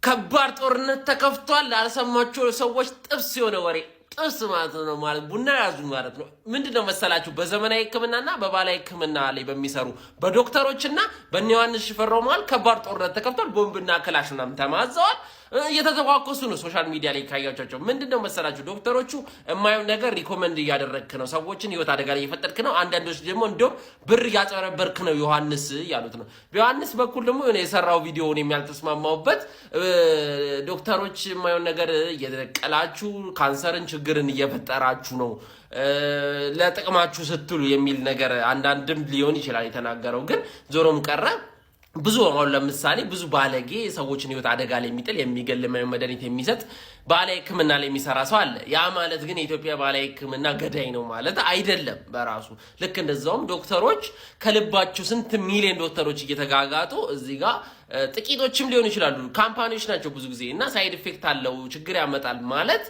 ከባድ ጦርነት ተከፍቷል። አልሰማችሁ ሰዎች ጥብስ የሆነ ወሬ ጥብስ ማለት ነው ማለት ቡና ያዙ ማለት ነው። ምንድነው መሰላችሁ በዘመናዊ ሕክምናና በባህላዊ ሕክምና ላይ በሚሰሩ በዶክተሮችና በዮሐንስ ሽፈራው ማለት ከባድ ጦርነት ተከፍቷል። ቦምብና ክላሽ ምናምን ተማዘዋል። እየተተኳኮሱ ነው። ሶሻል ሚዲያ ላይ ካያቻቸው ምንድነው መሰላችሁ ዶክተሮቹ የማየው ነገር ሪኮመንድ እያደረግክ ነው፣ ሰዎችን ህይወት አደጋ ላይ እየፈጠርክ ነው። አንዳንዶች ደግሞ እንደው ብር እያጨረበርክ ነው ዮሐንስ ያሉት ነው። በዮሐንስ በኩል ደግሞ የሰራው ቪዲዮውን የሚያልተስማማውበት ዶክተሮች የማየው ነገር እየተቀላችሁ ካንሰርን ችግርን እየፈጠራችሁ ነው ለጥቅማችሁ ስትሉ የሚል ነገር አንዳንድም ሊሆን ይችላል የተናገረው። ግን ዞሮም ቀረ ብዙ አሁን ለምሳሌ ብዙ ባለጌ ሰዎችን ህይወት አደጋ ላይ የሚጥል የሚገል መድኃኒት የሚሰጥ ባህላዊ ሕክምና ላይ የሚሰራ ሰው አለ። ያ ማለት ግን የኢትዮጵያ ባህላዊ ሕክምና ገዳይ ነው ማለት አይደለም በራሱ። ልክ እንደዛውም ዶክተሮች ከልባቸው ስንት ሚሊዮን ዶክተሮች እየተጋጋጡ እዚህ ጋር ጥቂቶችም ሊሆኑ ይችላሉ ካምፓኒዎች ናቸው ብዙ ጊዜ እና ሳይድ ኢፌክት አለው ችግር ያመጣል ማለት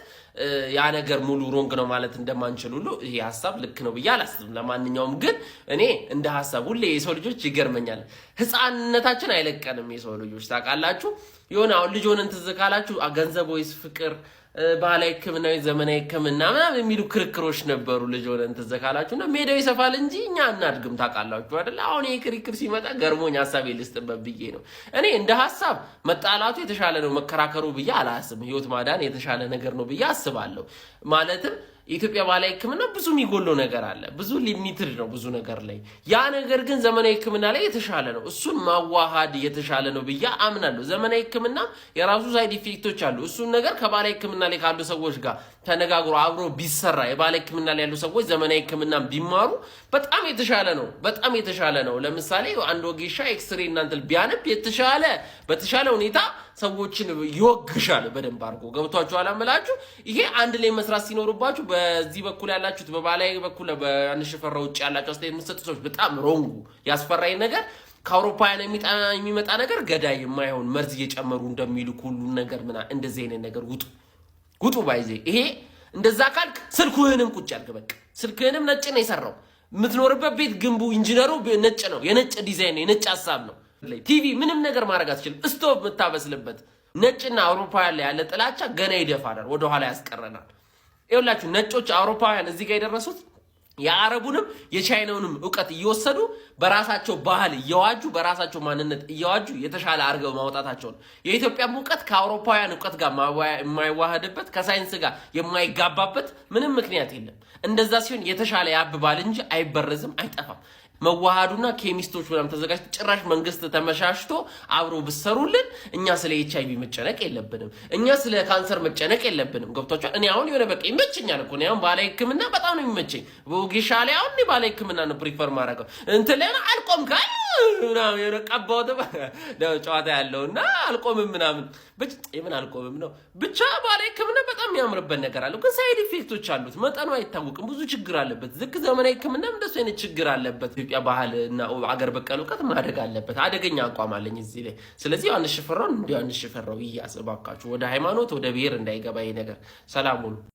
ያ ነገር ሙሉ ሮንግ ነው ማለት እንደማንችል ሁሉ ይሄ ሐሳብ ልክ ነው ብዬ አላስብም። ለማንኛውም ግን እኔ እንደ ሐሳብ ሁሌ የሰው ልጆች ይገርመኛል። ህፃንነታችን አይለቀንም የሰው ልጆች ታውቃላችሁ። የሆነ አሁን ልጅ ሆነን ትዝ ካላችሁ ገንዘብ ወይስ ፍቅር፣ ባህላዊ ሕክምና ወይ ዘመናዊ ሕክምና ምናምን የሚሉ ክርክሮች ነበሩ ልጅ ሆነን ትዝ ካላችሁ እና ሜዳው ይሰፋል እንጂ እኛ እናድግም ታውቃላችሁ አይደል? አሁን ይሄ ክርክር ሲመጣ ገርሞኝ ሐሳቤ ልስጥበት ብዬ ነው። እኔ እንደ ሐሳብ መጣላቱ የተሻለ ነው መከራከሩ ብዬ አላስብም። ህይወት ማዳን የተሻለ ነገር ነው ብዬ አስባለሁ። ማለትም የኢትዮጵያ ባህላዊ ሕክምና ብዙ የሚጎለው ነገር አለ፣ ብዙ ሊሚትድ ነው ብዙ ነገር ላይ። ያ ነገር ግን ዘመናዊ ሕክምና ላይ የተሻለ ነው። እሱን ማዋሃድ የተሻለ ነው ብዬ አምናለሁ። ዘመናዊ ሕክምና የራሱ ሳይድ ኢፌክቶች አሉ። እሱን ነገር ከባህላዊ ሕክምና ላይ ካሉ ሰዎች ጋር ተነጋግሮ አብሮ ቢሰራ የባህላዊ ሕክምና ላይ ያሉ ሰዎች ዘመናዊ ሕክምና ቢማሩ በጣም የተሻለ ነው፣ በጣም የተሻለ ነው። ለምሳሌ አንድ ወጌሻ ኤክስሬ እናንተል ቢያነብ በተሻለ ሁኔታ ሰዎችን ይወግሻል በደንብ አድርጎ። ገብቷችኋል አምላችሁ? ይሄ አንድ ላይ መስራት ሲኖርባችሁ በዚህ በኩል ያላችሁት በባህላዊ በኩል በዮሐንስ ሽፈራው ውጭ ያላችሁ አስተያየት የምትሰጡ ሰዎች በጣም ሮንጉ ያስፈራኝ ነገር ከአውሮፓውያን የሚመጣ ነገር ገዳይ የማይሆን መርዝ እየጨመሩ እንደሚሉ ሁሉ ነገር እንደዚህ አይነት ነገር ውጡ ባይዜ። ይሄ እንደዛ ካልክ ስልክህንም ቁጭ ያልክ በቃ ስልክህንም ነጭ ነው የሰራው። የምትኖርበት ቤት ግንቡ ኢንጂነሩ ነጭ ነው፣ የነጭ ዲዛይን ነው፣ የነጭ ሐሳብ ነው። ቲቪ ምንም ነገር ማድረግ አትችልም። ስቶቭ የምታበስልበት ነጭና አውሮፓውያን ላይ ያለ ጥላቻ ገና ይደፋናል፣ ወደኋላ ያስቀረናል። ይኸውላችሁ ነጮች አውሮፓውያን እዚህ ጋር የደረሱት የአረቡንም የቻይናውንም እውቀት እየወሰዱ በራሳቸው ባህል እየዋጁ በራሳቸው ማንነት እየዋጁ የተሻለ አድርገው ማውጣታቸው ነው። የኢትዮጵያም እውቀት ከአውሮፓውያን እውቀት ጋር የማይዋሃድበት ከሳይንስ ጋር የማይጋባበት ምንም ምክንያት የለም። እንደዛ ሲሆን የተሻለ ያብባል እንጂ አይበረዝም፣ አይጠፋም። መዋሃዱና ኬሚስቶች ምናምን ተዘጋጅቶ ጭራሽ መንግስት ተመሻሽቶ አብሮ ብሰሩልን እኛ ስለ ኤችአይቪ መጨነቅ የለብንም፣ እኛ ስለ ካንሰር መጨነቅ የለብንም። ገብቷችኋል? እኔ አሁን የሆነ በቃ ይመቸኛል እኮ አሁን ባህላዊ ሕክምና በጣም ነው የሚመቸኝ። በወጌሻ ላይ አሁን ባህላዊ ሕክምና ነው ፕሪፈር ማድረገው። እንትን ላይ አልቆም ካል ምናምን የረቀባው ጨዋታ ያለውና አልቆምም ምናምን ብቻ የምን አልቆምም ነው ብቻ ባህላዊ ሕክምና በጣም የሚያምርበት ነገር አለው። ግን ሳይድ ኢፌክቶች አሉት፣ መጠኑ አይታወቅም፣ ብዙ ችግር አለበት። ዝክ ዘመናዊ ሕክምና እንደሱ አይነት ችግር አለበት። ኢትዮጵያ ባህል እና አገር በቀል እውቀት ማደግ አለበት። አደገኛ አቋም አለኝ እዚህ ላይ። ስለዚህ ዮሐንስ ሽፈራውን እንደ ዮሐንስ ሽፈራው ይያዝ እባካችሁ። ወደ ሃይማኖት ወደ ብሔር እንዳይገባ ይሄ ነገር። ሰላም ሁኑ።